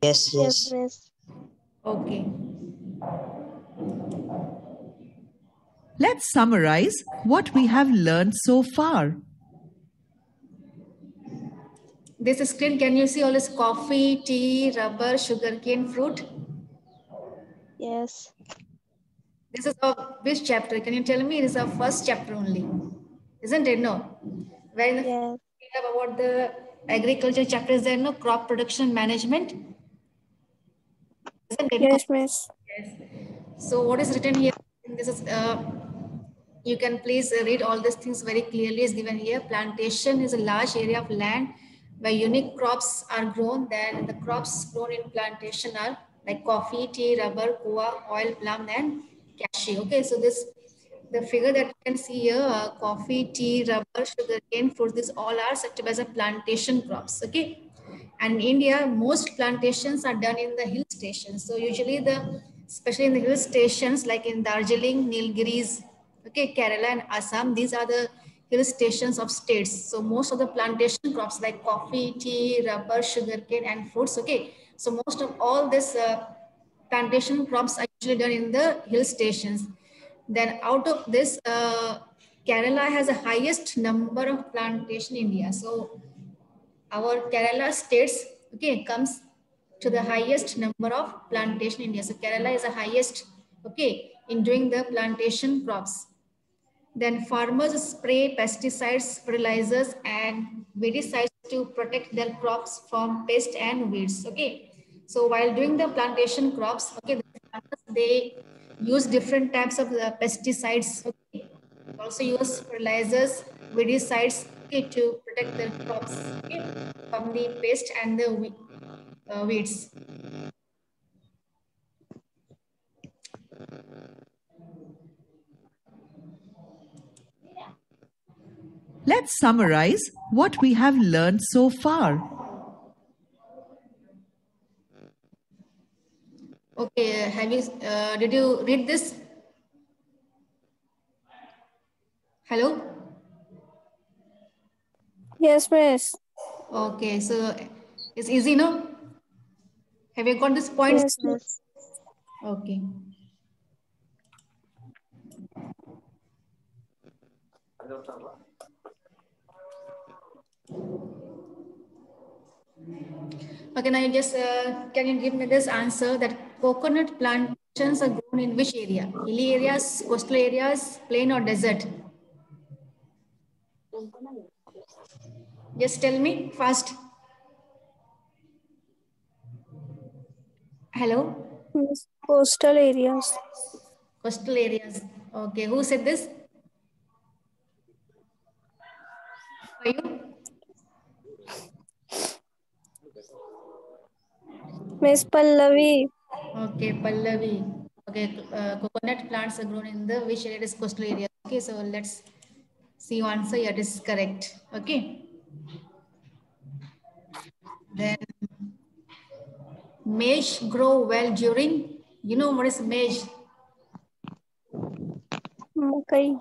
Yes, Yes, yes. miss. Okay. Let's summarize what we have learned so far. This screen, can you see all this coffee, tea, rubber, sugarcane, fruit? Yes. This is of which chapter? Can you tell me? It is our first chapter only, isn't it? No. Where in the Yes. about the agriculture chapter is there, no crop production management, isn't it? No? Yes, miss. Yes. So what is written here? This is you can please read all these things very clearly is given here. Plantation is a large area of land where unique crops are grown. Then the crops grown in plantation are like coffee, tea, rubber, coa, oil, plum, and cashew. Okay, so this the figure that you can see here, coffee, tea, rubber, sugar cane, fruits, these all are set as a plantation crops. Okay, and in India, most plantations are done in the hill stations. So usually especially in the hill stations like in Darjeeling, Nilgiris, okay, Kerala and Assam, these are the hill stations of states. So most of the plantation crops like coffee, tea, rubber, sugarcane and fruits, okay. So most of all this plantation crops are usually done in the hill stations. Then out of this, Kerala has the highest number of plantation in India. So our Kerala states, okay, comes to the highest number of plantation in India. So Kerala is the highest, okay, in doing the plantation crops. Then farmers spray pesticides, fertilizers, and weedicides to protect their crops from pests and weeds. Okay. So while doing the plantation crops, okay, the farmers, they use different types of pesticides. Okay. Also use fertilizers, weedicides, okay, to protect their crops, okay, from the pest and the weeds. Let's summarize what we have learned so far. Okay, did you read this? Hello? Yes, miss. Okay, so it's easy, no? Have you got this points? Yes, miss. Okay. Okay, now you just can you give me this answer that coconut plantations are grown in which area? Hilly areas, coastal areas, plain or desert? Just tell me fast. Hello? Miss, coastal areas. Coastal areas. Okay, who said this? For you? Miss Pallavi. Okay, Pallavi. Okay, coconut plants are grown in the which area is coastal area. Okay, so let's see your answer. Yeah, it is correct. Okay. Then maize grow well during, you know what is maize? Makai.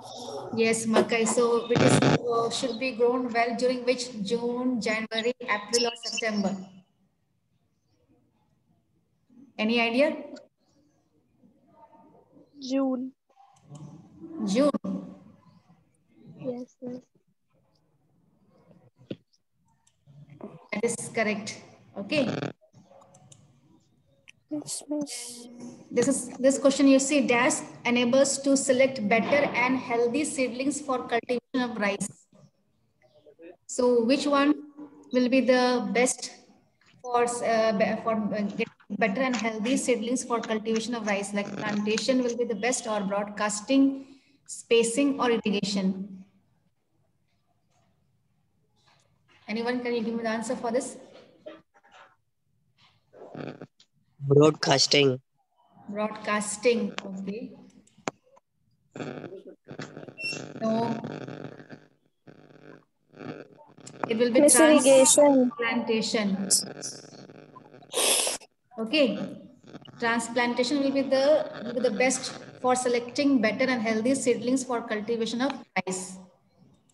Yes, Makai. So it is should be grown well during which June, January, April, or September? Any idea? June. June. Yes, miss. That is correct. Okay. Yes, miss. This question you see dash enables to select better and healthy seedlings for cultivation of rice. So which one will be the best for getting better and healthy seedlings for cultivation of rice? Like plantation will be the best, or broadcasting, spacing, or irrigation? Anyone, can you give me the answer for this? Broadcasting. Broadcasting. Okay. No. It will be Miss irrigation. transplantation. Okay. Transplantation will be the best for selecting better and healthy seedlings for cultivation of rice.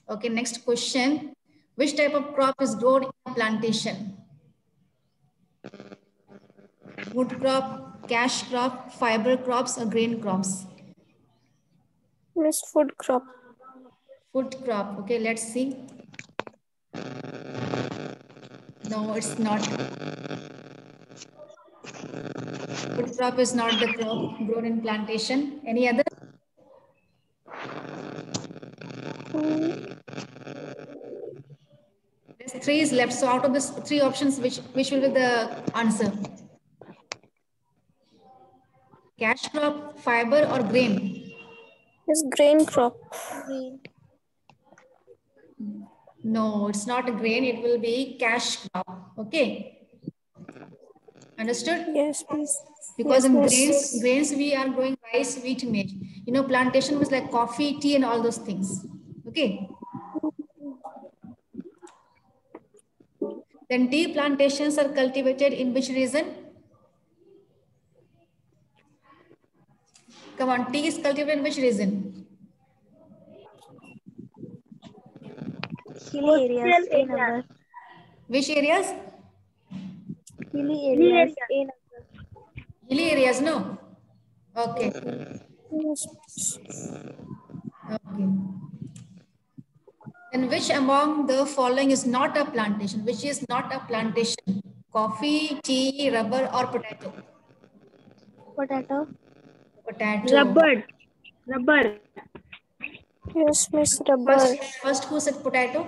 Okay, next question. Which type of crop is grown in a plantation? wood crop, cash crop, fiber crops, or grain crops? Miss, food crop. Food crop. Okay, let's see. No, it's not. Food crop is not the crop grown in plantation. Any other? There's three is left. So out of this three options, which will be the answer? Cash crop, fiber, or grain? Miss, grain crop. Grain. No, it's not a grain. It will be cash crop. Okay. Understood? Yes, Miss. Because Yes, in Miss. grains we are growing rice, wheat, maize. You know, plantation was like coffee, tea, and all those things. Okay. Then tea plantations are cultivated in which region? Come on, tea is cultivated in which region? Hilly areas in Agar. Which areas? Hilly areas in Agar. Hilly areas, no? Okay. Yes. Okay. Then which among the following is not a plantation? Which is not a plantation? Coffee, tea, rubber, or potato? Potato. Potato. Rubber. Yes, Miss. Rubber. First who said potato?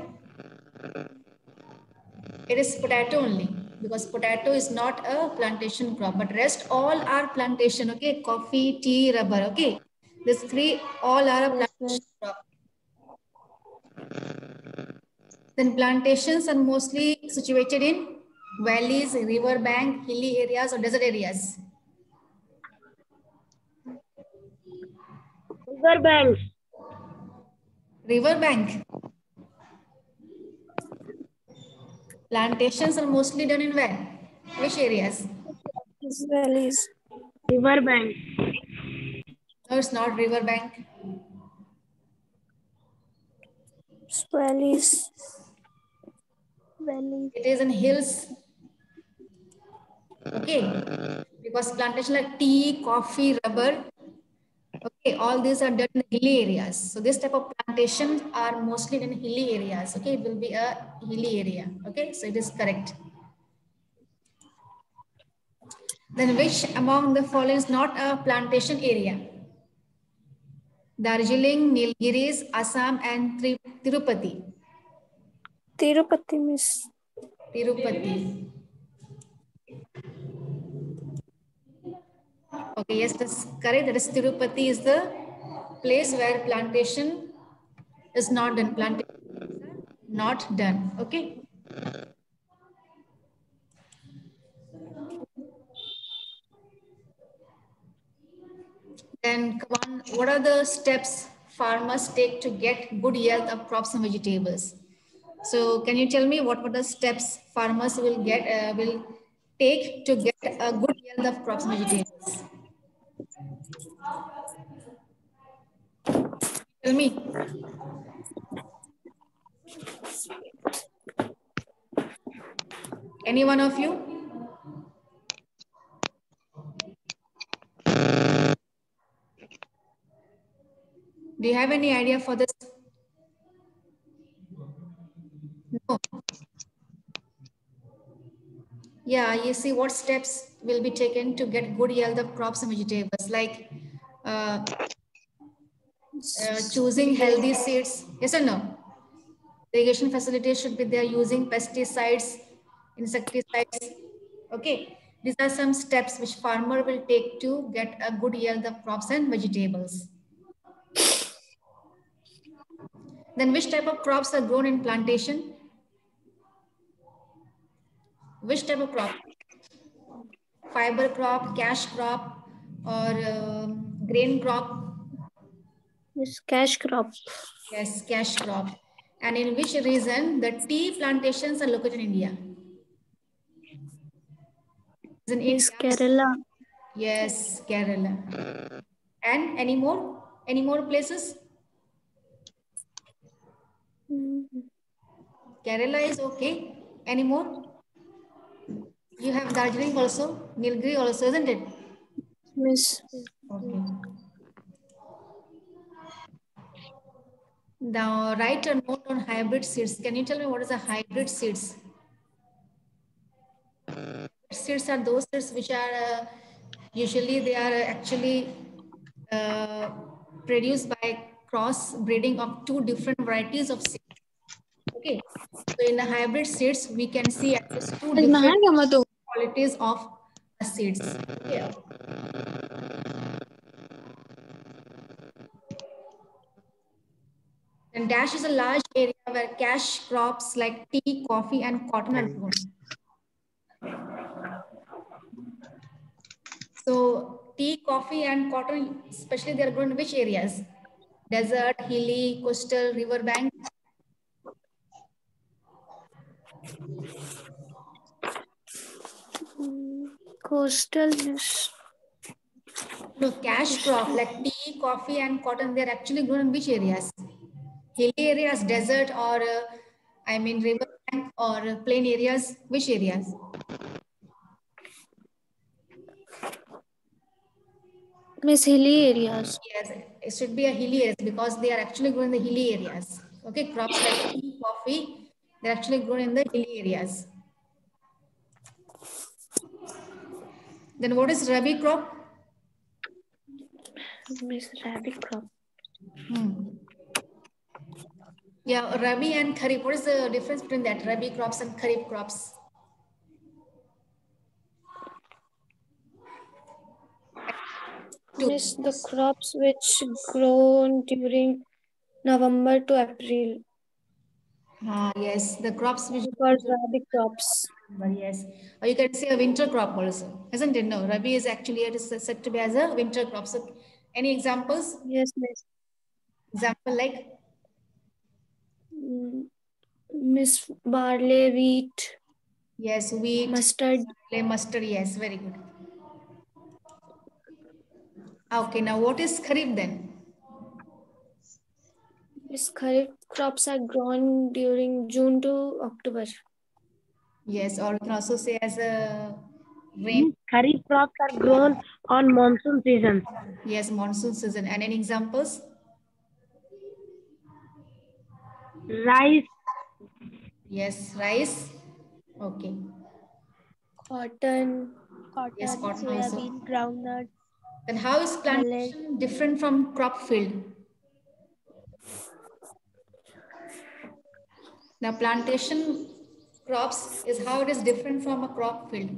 It is potato only, because potato is not a plantation crop, but rest all are plantation. Okay, coffee, tea, rubber. Okay, these three all are a plantation crop. Then plantations are mostly situated in valleys, river bank, hilly areas, or desert areas. River banks. River bank. Plantations are mostly done in where? Which areas? Valleys. River banks. No, it's not river bank. Valleys. Valleys. It is in hills. Okay, because plantation like tea, coffee, rubber, okay, all these are done in hilly areas. So this type of plantations are mostly in hilly areas. Okay, it will be a hilly area. Okay, so it is correct. Then which among the following is not a plantation area? Darjeeling, Nilgiris, Assam, and Tirupati. Tirupati, Miss. Tirupati. Okay, yes, that's correct. That is Tirupati is the place where plantation is not done. Plantation not done. Okay. Then come on, what are the steps farmers take to get good yield of crops and vegetables? So can you tell me what were the steps farmers will take to get a good yield of crops and vegetables? Tell me. Any one of you? Do you have any idea for this? No. Yeah, you see what steps will be taken to get good yield of crops and vegetables, like choosing healthy seeds. Yes or no? Irrigation facilities should be there, using pesticides, insecticides. Okay, these are some steps which farmer will take to get a good yield of crops and vegetables. Then which type of crops are grown in plantation? Which type of crop? Fiber crop, cash crop, or grain crop? Yes, cash crop. Yes, cash crop. And in which region the tea plantations are located in India? In Yes, India. Kerala. Yes, Kerala. And any more? Any more places? Kerala is okay. Any more? You have Darjeeling also, Nilgiri also, isn't it? Miss. Okay. Now write a note on hybrid seeds. Can you tell me what is a hybrid seeds? Seeds are those seeds which are usually they are actually uh, produced by cross breeding of two different varieties of seeds. Okay, so in the hybrid seeds we can see at least two different qualities of seeds. Yeah. And dash is a large area where cash crops like tea, coffee, and cotton are grown. So tea, coffee, and cotton, especially they are grown in which areas? Desert, hilly, coastal, riverbank. Coastal, Miss. No, cash crop like tea, coffee, and cotton, they are actually grown in which areas? Hilly areas, desert, or I mean riverbank or plain areas? Which areas? Miss, hilly areas. Yes, it should be a hilly areas because they are actually grown in the hilly areas. Okay, crops like tea, coffee, they're actually grown in the hilly areas. Then what is Rabi crop? Miss, rabi crop. Yeah, Rabi and Kharif. What is the difference between that? Rabi crops and Kharif crops? Miss, the crops which grown during November to April. Yes, the crops which Called rabi crops. yes. Or you can say a winter crop also, isn't it? No, Rabi is actually it is said to be as a winter crop. So, any examples? Yes, Miss. Example like Miss, barley, wheat, yes, wheat, mustard. mustard. Yes, very good. Okay, now what is Kharif then? Miss, kharif crops are grown during June to October. Yes, or you can also say as a rain. Kharif crops are grown on monsoon seasons. Yes, monsoon season. And any examples? Rice, Yes, rice. Okay. Cotton. Yes, cotton also. Groundnut. Then how is plantation different from crop field? Now plantation crops is how it is different from a crop field.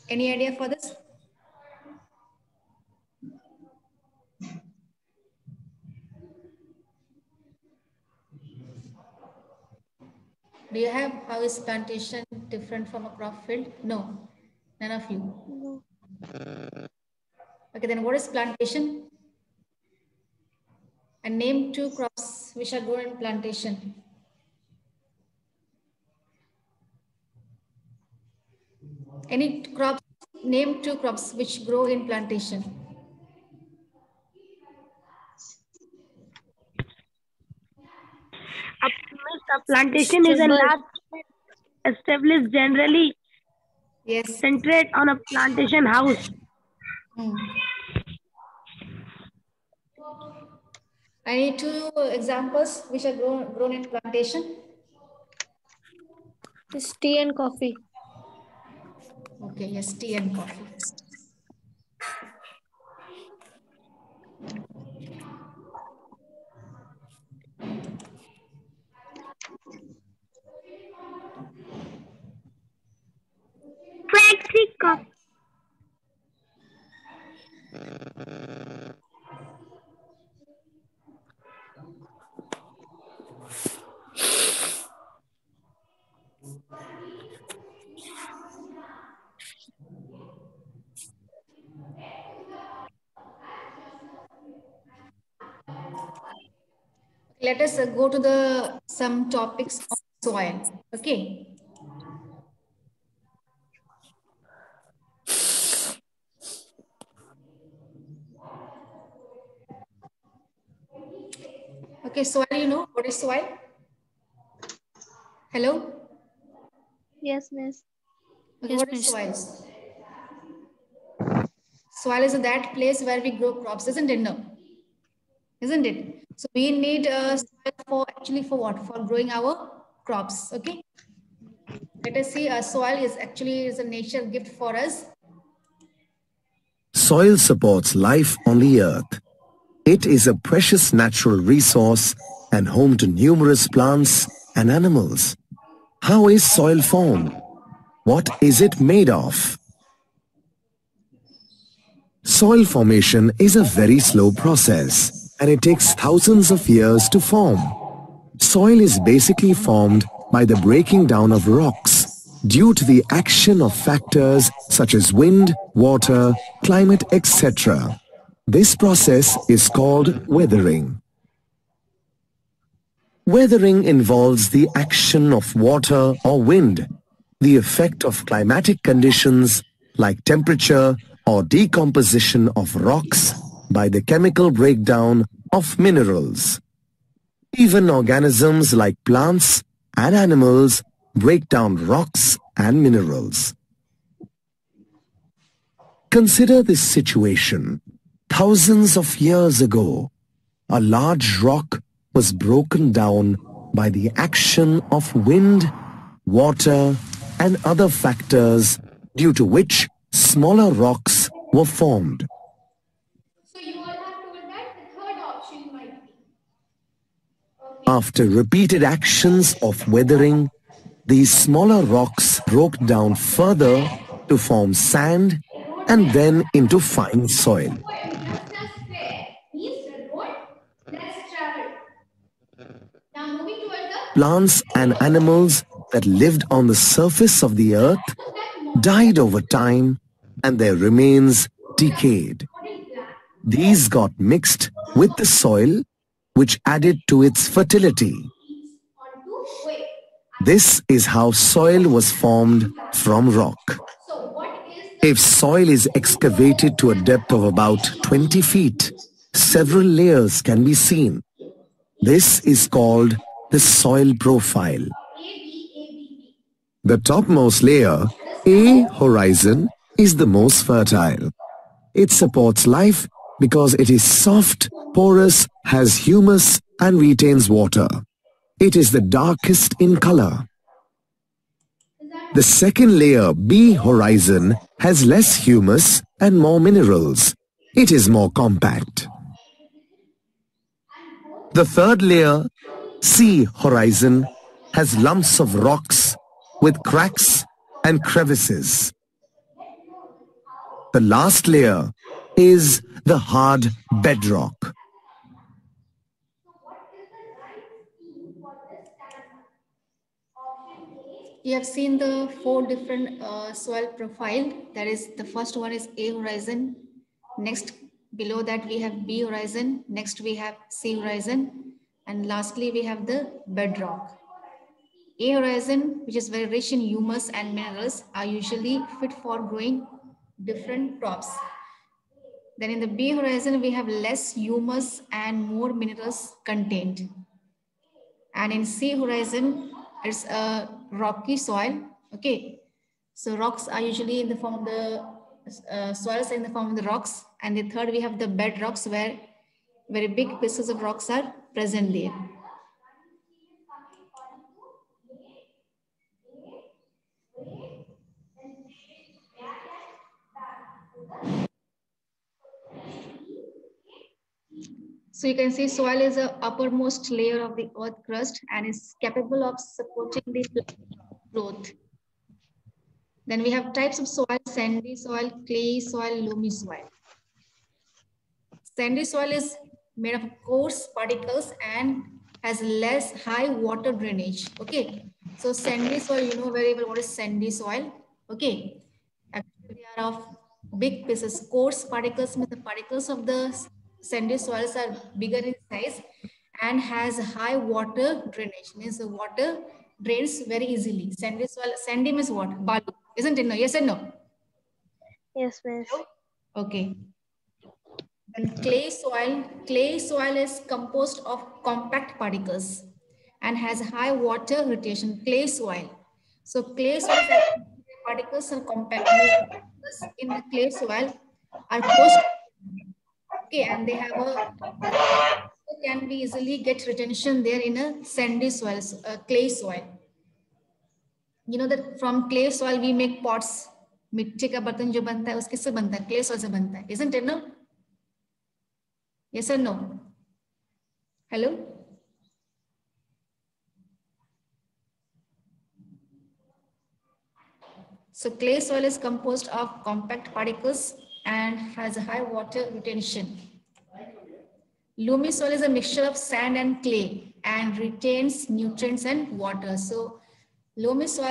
Any idea for this? Do you have how is plantation different from a crop field? No, none of you. No. Okay, then what is plantation? And name two crops which are grown in plantation. Any crops, name two crops which grow in plantation. a plantation is a large established generally Yes. centered on a plantation house. I need two examples which are grown in plantation. It's tea and coffee. Okay, yes, tea and coffee. Flexi cup. Let us go to the some topics of soil. Okay. Okay, Okay, soil, you know what is soil? Hello? Yes, miss. Okay, Yes, what is miss. soil? Soil is that place where we grow crops, isn't it? No, isn't it? So we need soil for actually for what? For growing our crops. Okay. Let us see. Soil is actually is a nature gift for us. Soil supports life on the earth. It is a precious natural resource and home to numerous plants and animals. How is soil formed? What is it made of? Soil formation is a very slow process and it takes thousands of years to form. Soil is basically formed by the breaking down of rocks due to the action of factors such as wind, water, climate, etc. This process is called weathering. Weathering involves the action of water or wind, the effect of climatic conditions like temperature or decomposition of rocks by the chemical breakdown of minerals. Even organisms like plants and animals break down rocks and minerals. Consider this situation. Thousands of years ago, a large rock was broken down by the action of wind, water, and other factors due to which smaller rocks were formed. So you all have told that the third option might be. After repeated actions of weathering, these smaller rocks broke down further to form sand and then into fine soil. Plants and animals that lived on the surface of the earth died over time and their remains decayed. These got mixed with the soil, which added to its fertility. This is how soil was formed from rock. If soil is excavated to a depth of about 20 feet, several layers can be seen. This is called the soil profile. The topmost layer, A horizon, is the most fertile. It supports life because it is soft, porous, has humus and retains water. It is the darkest in color. The second layer, B horizon, has less humus and more minerals. It is more compact. The third layer, C horizon, has lumps of rocks with cracks and crevices. The last layer is the hard bedrock. You have seen the 4 different soil profile. That is, the first one is A horizon. Next, below that we have B horizon. Next we have C horizon. And lastly, we have the bedrock. A horizon, which is very rich in humus and minerals, are usually fit for growing different crops. Then in the B horizon, we have less humus and more minerals contained. And in C horizon, it's a rocky soil. Okay, so rocks are usually in the form of the soils in the form of the rocks. And the third, we have the bedrocks, where very big pieces of rocks are present there. So you can see soil is the uppermost layer of the earth crust and is capable of supporting the plant growth. Then we have types of soil: sandy soil, clay soil, loamy soil. Sandy soil is made of coarse particles and has less high water drainage. Okay, so sandy soil, you know very well what is sandy soil. Okay, actually they are of big pieces. Coarse particles means the particles of the sandy soils are bigger in size and has high water drainage. Means the water drains very easily. Sandy soil, sandy means what? Balu, isn't it? No, yes and no? Yes, miss. Okay. And clay soil is composed of compact particles and has high water retention. Clay soil. So clay soil particles are compact. Means the particles in the clay soil are close. Okay, and they have a can be easily get retention there in a sandy soil, clay soil. You know that from clay soil we make pots. मिट्टी का बर्तन जो बनता है उसके से बनता है, clay soil से बनता है, isn't it? No? Yes or no? Hello? So clay soil is composed of compact particles and has a high water retention. Loamy soil is a mixture of sand and clay and retains nutrients and water. So loamy soil